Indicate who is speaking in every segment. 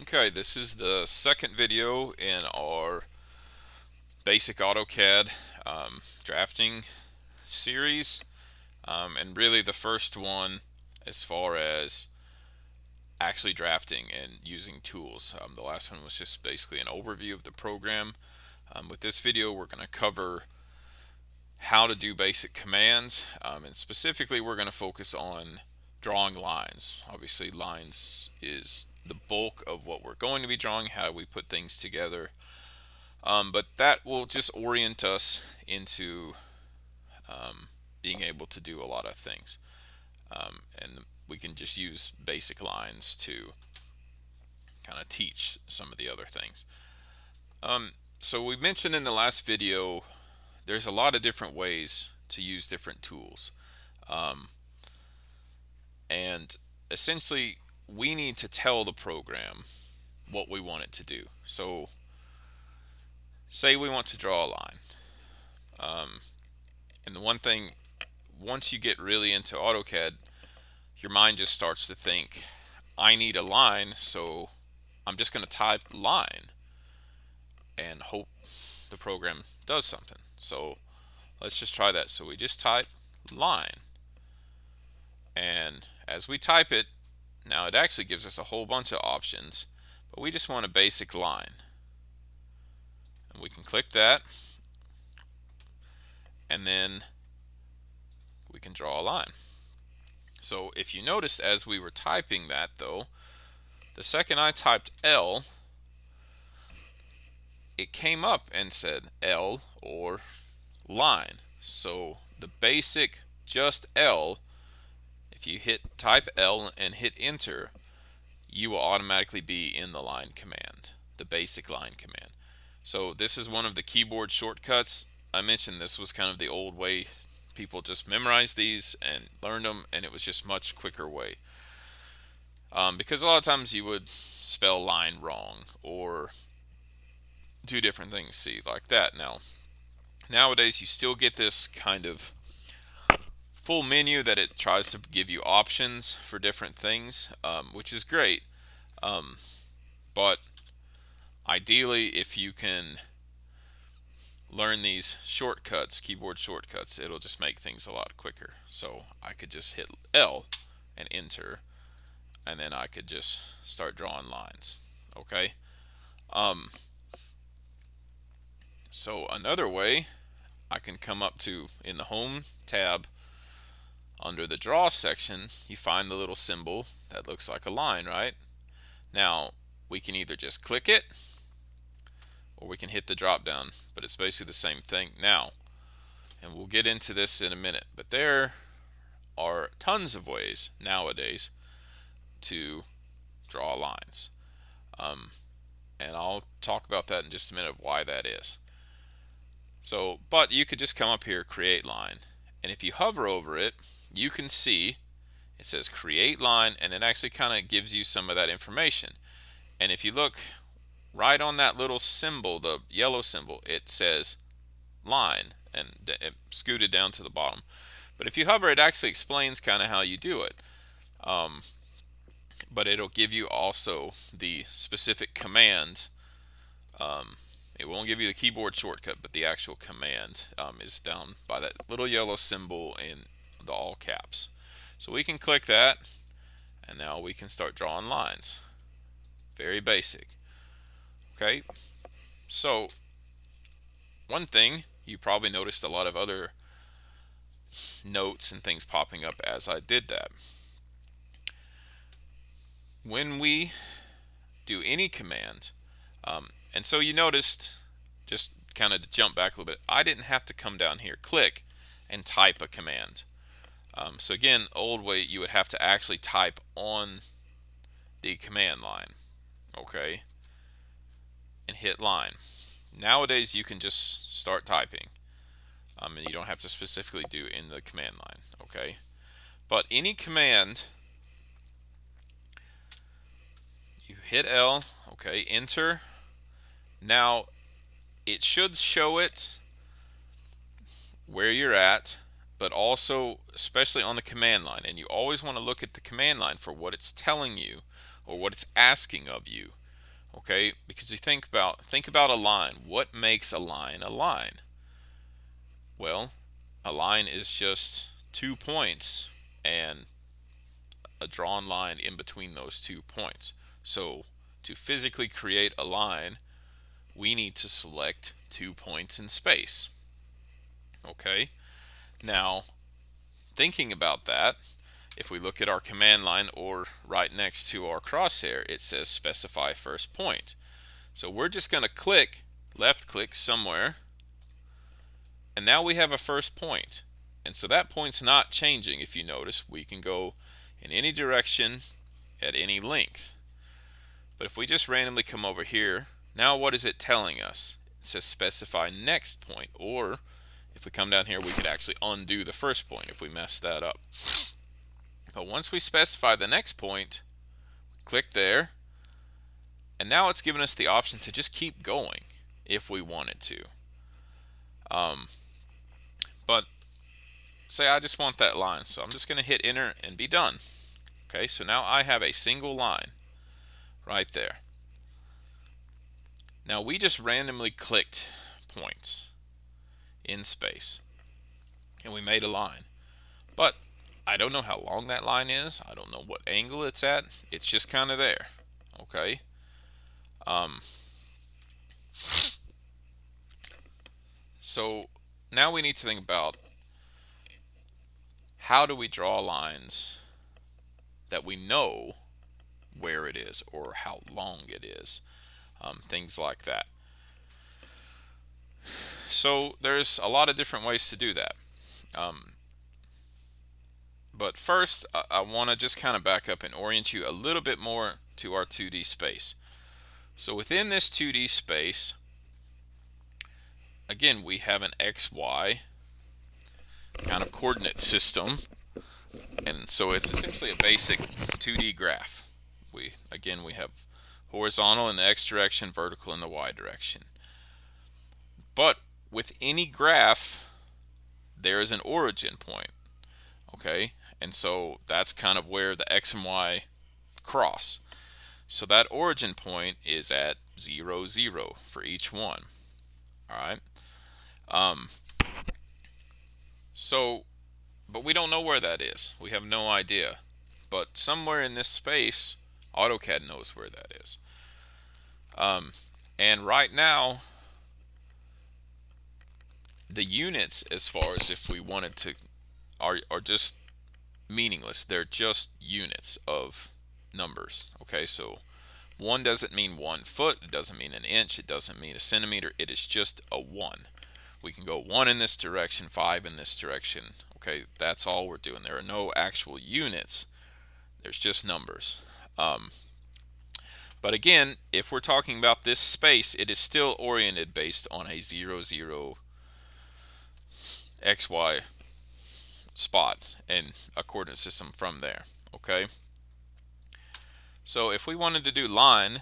Speaker 1: Okay, this is the second video in our basic AutoCAD drafting series, and really the first one as far as actually drafting and using tools. The last one was just basically an overview of the program. With this video, we're going to cover how to do basic commands, and specifically we're going to focus on drawing lines. Obviously, lines is the bulk of what we're going to be drawing, how we put things together. But that will just orient us into being able to do a lot of things. And we can just use basic lines to kind of teach some of the other things. So we mentioned in the last video, there's a lot of different ways to use different tools. And essentially, we need to tell the program what we want it to do. So say we want to draw a line. And the one thing, once you get really into AutoCAD, your mind just starts to think, I need a line, so I'm just going to type line and hope the program does something. So let's just try that. So we just type line, and as we type it, now it actually gives us a whole bunch of options, but we just want a basic line. And we can click that, and then we can draw a line. So if you noticed as we were typing that though, the second I typed L, it came up and said L or line. So the basic just L, if you type L and hit enter, you will automatically be in the line command, the basic line command. So this is one of the keyboard shortcuts. I mentioned this was kind of the old way. People just memorized these and learned them, and it was just much quicker way. Because a lot of times you would spell line wrong or do different things, see, like that. Now, nowadays you still get this kind of full menu that it tries to give you options for different things, which is great. But ideally, if you can learn these shortcuts, keyboard shortcuts, it'll just make things a lot quicker. So I could just hit L and enter, and then I could just start drawing lines. Okay. So another way, I can come up to, in the Home tab, under the Draw section, you find the little symbol that looks like a line, right? Now, we can either just click it, or we can hit the drop down, but it's basically the same thing now. And we'll get into this in a minute, but there are tons of ways nowadays to draw lines. And I'll talk about that in just a minute of why that is. So, but you could just come up here, create line, and if you hover over it, you can see it says create line, and it actually kind of gives you some of that information. And if you look right on that little symbol, the yellow symbol, it says line, and it scooted down to the bottom. But if you hover, it actually explains kind of how you do it. But it'll give you also the specific command. It won't give you the keyboard shortcut, but the actual command is down by that little yellow symbol in the all caps. So we can click that, and now we can start drawing lines. Very basic. Okay, so one thing, you probably noticed a lot of other notes and things popping up as I did that. When we do any command, and so you noticed, just kind of to jump back a little bit, I didn't have to come down here, click, and type a command. So again, old way, you would have to actually type on the command line, okay, and hit line. Nowadays, you can just start typing, and you don't have to specifically do in the command line, okay. But any command, you hit L, okay, enter. Now, it should show it where you're at, but also especially on the command line, and you always want to look at the command line for what it's telling you or what it's asking of you. Okay, because you think about a line. What makes a line a line? Well, a line is just 2 points and a drawn line in between those 2 points. So to physically create a line, we need to select 2 points in space. Okay, now thinking about that, if we look at our command line or right next to our crosshair, it says specify first point. So we're just going to left click somewhere, and now we have a first point. And so that point's not changing. If you notice, we can go in any direction at any length. But if we just randomly come over here, now what is it telling us? It says specify next point, or if we come down here, we could actually undo the first point if we mess that up. But once we specify the next point, click there, and now it's given us the option to just keep going if we wanted to. But say I just want that line, so I'm just going to hit enter and be done. Okay, so now I have a single line right there. Now we just randomly clicked points in space and we made a line, but I don't know how long that line is. I don't know what angle it's at. It's just kind of there. Okay. So now we need to think about, how do we draw lines that we know where it is or how long it is, things like that. So there's a lot of different ways to do that. But first, I want to just kind of back up and orient you a little bit more to our 2D space. So within this 2D space, again, we have an XY kind of coordinate system. And so it's essentially a basic 2D graph. We have horizontal in the X direction, vertical in the Y direction. But with any graph, there is an origin point. Okay, and so that's kind of where the X and Y cross. So that origin point is at 0, 0 for each one. All right. But we don't know where that is. We have no idea. But somewhere in this space, AutoCAD knows where that is. And right now, the units, as far as if we wanted to, are just meaningless. They're just units of numbers. Okay, so 1 doesn't mean 1 foot, it doesn't mean an inch, it doesn't mean a centimeter, it is just a 1. We can go 1 in this direction, 5 in this direction. Okay, that's all we're doing. There are no actual units, there's just numbers. But again, if we're talking about this space, it is still oriented based on a 0, 0 XY spot and a coordinate system from there. Okay, so if we wanted to do line,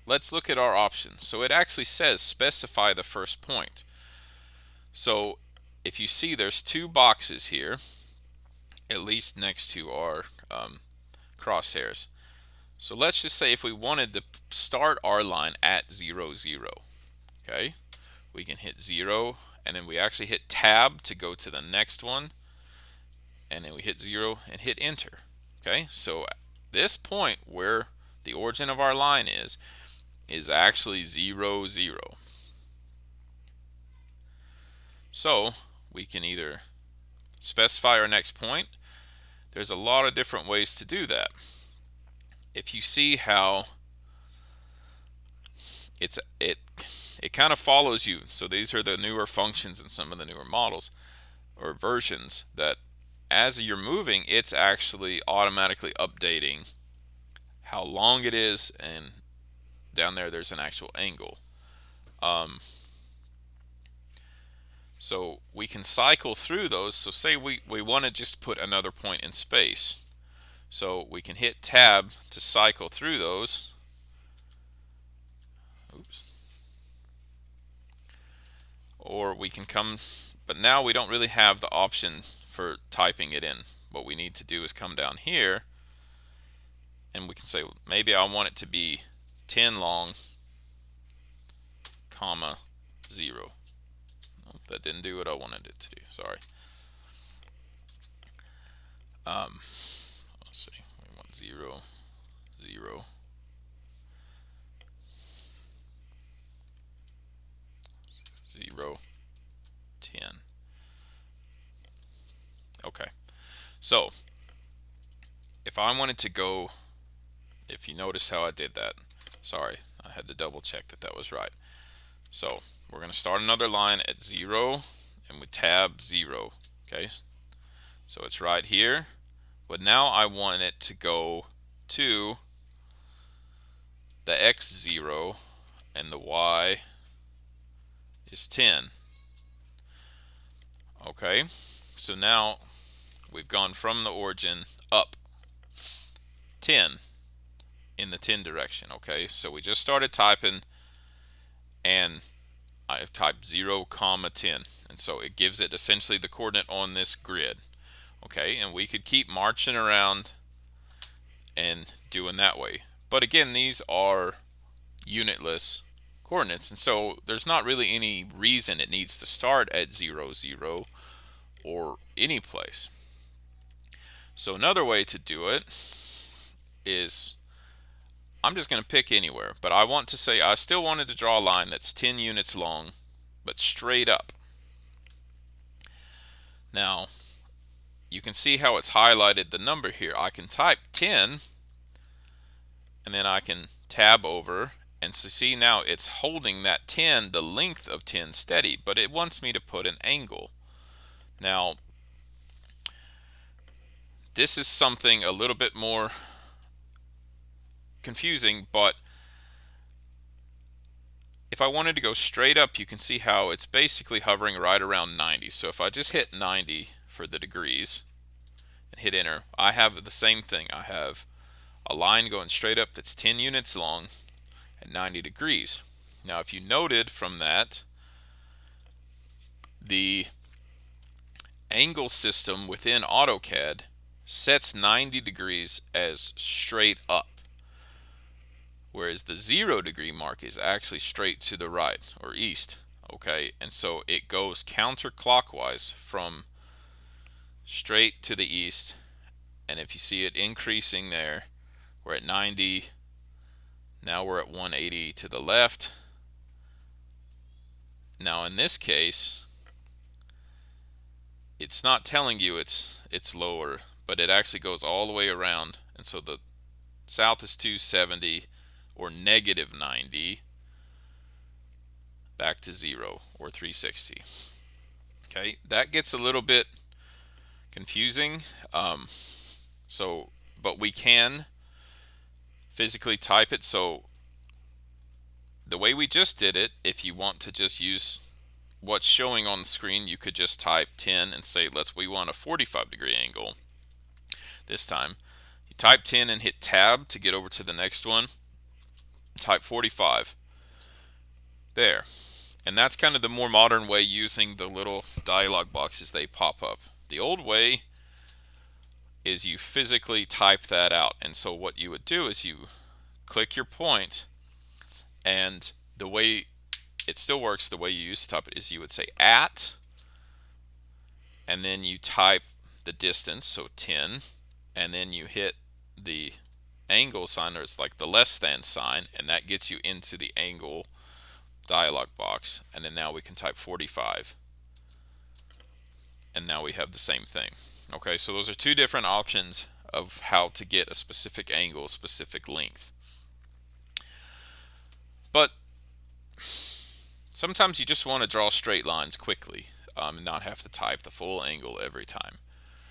Speaker 1: let's look at our options. So it actually says specify the first point. So if you see, there's 2 boxes here, at least next to our crosshairs. So let's just say if we wanted to start our line at 0, 0, okay, we can hit 0, and then we actually hit tab to go to the next one, and then we hit 0 and hit enter. Okay, so this point where the origin of our line is actually 0, 0. So we can either specify our next point. There's a lot of different ways to do that. If you see how it kind of follows you. So these are the newer functions in some of the newer models or versions, that as you're moving, it's actually automatically updating how long it is, and down there's an actual angle. So we can cycle through those. So say we want to just put another point in space. So we can hit tab to cycle through those. Oops. Or we can come, but now we don't really have the option for typing it in. What we need to do is come down here, and we can say, maybe I want it to be 10 long, comma, 0. Nope, that didn't do what I wanted it to do. Sorry. Let's see. We want 0, 0. 0, 10. Okay. So if I wanted to go, if you notice how I did that, sorry, I had to double check that that was right. So we're going to start another line at 0 and we tab 0. Okay, so it's right here, but now I want it to go to the x0 and the y is 10. Okay, so now we've gone from the origin up 10 in the 10 direction. Okay, so we just started typing and I've typed 0, 10, and so it gives it essentially the coordinate on this grid. Okay, and we could keep marching around and doing that way, but again, these are unitless coordinates, and so there's not really any reason it needs to start at 0, 0 or any place. So another way to do it is, I'm just going to pick anywhere, but I want to say I still wanted to draw a line that's 10 units long but straight up. Now you can see how it's highlighted the number here. I can type 10 and then I can tab over, and so see now it's holding that 10, the length of 10 steady, but it wants me to put an angle. Now this is something a little bit more confusing, but if I wanted to go straight up, you can see how it's basically hovering right around 90. So if I just hit 90 for the degrees and hit enter, I have the same thing. I have a line going straight up that's 10 units long at 90 degrees. Now if you noted from that, the angle system within AutoCAD sets 90 degrees as straight up, whereas the 0 degree mark is actually straight to the right or east. Okay, and so it goes counterclockwise from straight to the east, and if you see it increasing there, we're at 90, now we're at 180 to the left. Now in this case, it's not telling you it's lower, but it actually goes all the way around, and so the south is 270 or negative 90 back to 0 or 360. Okay, that gets a little bit confusing. But we can physically type it. So the way we just did it, if you want to just use what's showing on the screen, you could just type 10 and say we want a 45 degree angle this time. You type 10 and hit tab to get over to the next one, type 45 there, and that's kind of the more modern way, using the little dialog boxes they pop up. The old way is you physically type that out, and so what you would do is you click your point, and the way it still works the way you used to type it is you would say at, and then you type the distance, so 10, and then you hit the angle sign, or it's like the less than sign, and that gets you into the angle dialog box, and then now we can type 45, and now we have the same thing. Okay, so those are two different options of how to get a specific angle, specific length. But sometimes you just want to draw straight lines quickly and not have to type the full angle every time.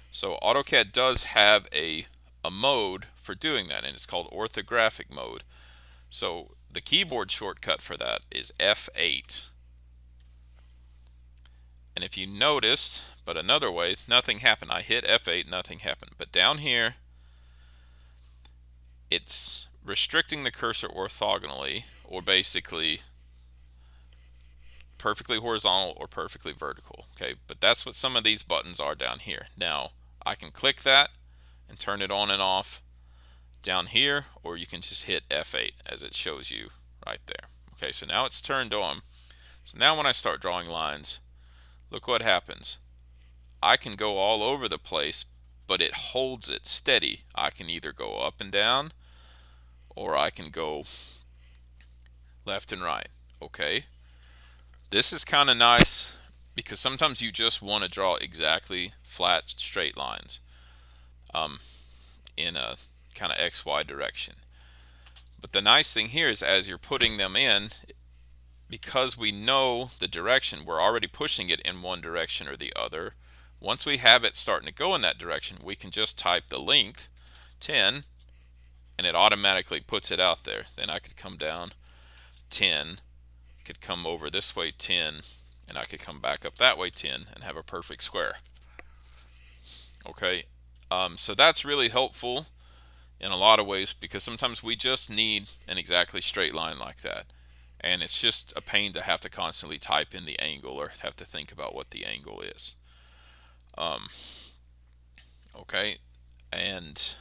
Speaker 1: So AutoCAD does have a mode for doing that, and it's called orthographic mode. So the keyboard shortcut for that is F8. And if you noticed, but another way, nothing happened. I hit F8, nothing happened. But down here, it's restricting the cursor orthogonally, or basically perfectly horizontal or perfectly vertical. Okay, but that's what some of these buttons are down here. Now I can click that and turn it on and off, down here, or you can just hit F8 as it shows you right there. Okay, so now it's turned on. So now when I start drawing lines, look what happens. I can go all over the place, but it holds it steady. I can either go up and down, or I can go left and right. Okay, this is kind of nice because sometimes you just want to draw exactly flat straight lines in a kind of XY direction. But the nice thing here is as you're putting them in, because we know the direction, we're already pushing it in one direction or the other. Once we have it starting to go in that direction, we can just type the length 10 and it automatically puts it out there. Then I could come down 10, could come over this way 10, and I could come back up that way 10 and have a perfect square. Okay, so that's really helpful in a lot of ways because sometimes we just need an exactly straight line like that. And it's just a pain to have to constantly type in the angle or have to think about what the angle is. Okay, and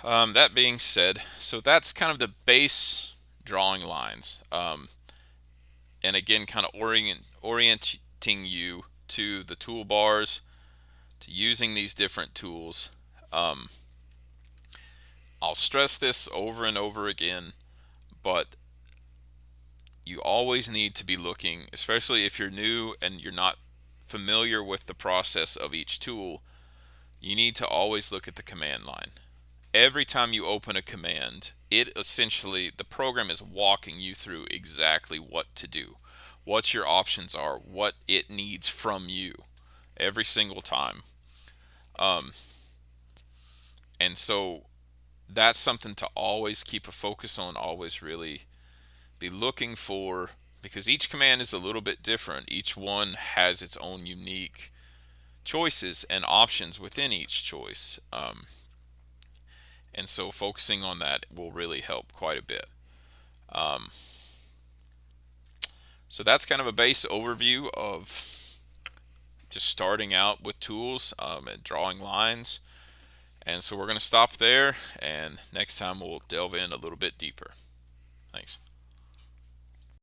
Speaker 1: that being said, so that's kind of the base drawing lines. And again, kind of orienting you to the toolbars, to using these different tools. I'll stress this over and over again, but you always need to be looking, especially if you're new and you're not familiar with the process of each tool, you need to always look at the command line. Every time you open a command, it essentially, the program is walking you through exactly what to do, what your options are, what it needs from you every single time. And so that's something to always keep a focus on, always really be looking for, because each command is a little bit different. Each one has its own unique choices and options within each choice. And so focusing on that will really help quite a bit. So that's kind of a base overview of just starting out with tools and drawing lines. And so we're going to stop there, and next time we'll delve in a little bit deeper. Thanks.